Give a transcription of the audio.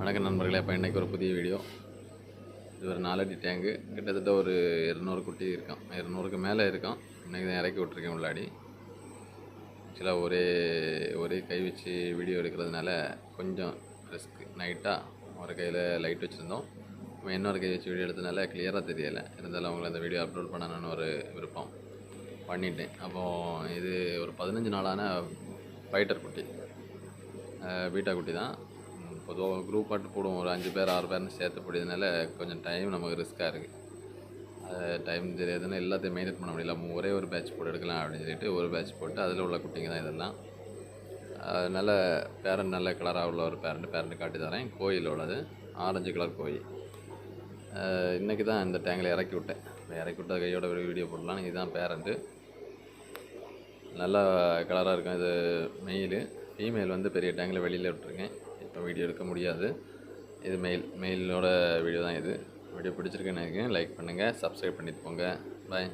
வணக்கம் நண்பர்களே. இப்போ இன்றைக்கி ஒரு புதிய வீடியோ. இது ஒரு 4 அடி டேங்கு. கிட்டத்தட்ட ஒரு 200 குட்டி இருக்கான், 200க்கு மேலே இருக்கான். இன்றைக்கி தான் இறக்கி விட்ருக்கேன் உள்ளாடி. ஆக்சுவலாக ஒரே கை வச்சு வீடியோ எடுக்கிறதுனால கொஞ்சம் ரிஸ்க்கு. நைட்டாக ஒரு கையில் லைட் வச்சுருந்தோம், இன்னொரு கை வச்சு வீடியோ எடுத்ததுனால கிளியராக தெரியலை. இருந்தாலும் அவங்கள அந்த வீடியோ அப்லோட் பண்ணணும்னு ஒரு விருப்பம் பண்ணிட்டேன். அப்போது இது ஒரு 15 நாளான ஃபைட்டர் குட்டி, பீட்டா குட்டி தான். பொதுவாக குரூப் பாட்டு போடுவோம், ஒரு 5 பேர் 6 பேர்னு சேர்த்து போடுறதுனால கொஞ்சம் டைம் நமக்கு ரிஸ்க்காக இருக்குது. டைம் தெரியாதுன்னு எல்லாத்தையும் மெயின்டைன் பண்ண முடியல. ஒரே ஒரு பேட்ச் போட்டு எடுக்கலாம் அப்படின்னு சொல்லிட்டு ஒரு பேட்ச் போட்டு அதில் உள்ள குட்டிங்க தான் இதெல்லாம். நல்ல பேரண்ட், நல்ல கலராக உள்ள ஒரு பேரண்ட் காட்டி தரேன். கோயில் உள்ளது, ஆரஞ்சு கலர் கோயில். இன்றைக்கி தான் இந்த டேங்கில் இறக்கி விட்டேன். இறக்கி விட்ட கையோட ஒரு வீடியோ போடலாம். இதுதான் பேரண்ட்டு, நல்லா கலராக இருக்கும். இது மெயிலு. ஃபீமேல் வந்து பெரிய டேங்கில் வெளியில் விட்டுருக்கேன், இப்போ வீடியோ எடுக்க முடியாது. இது மெயிலோட வீடியோ தான் இது. வீடியோ பிடிச்சிருக்குன்னு நினைக்கிறேன். லைக் பண்ணுங்கள், சப்ஸ்கிரைப் பண்ணிட்டு போங்க. பாய்.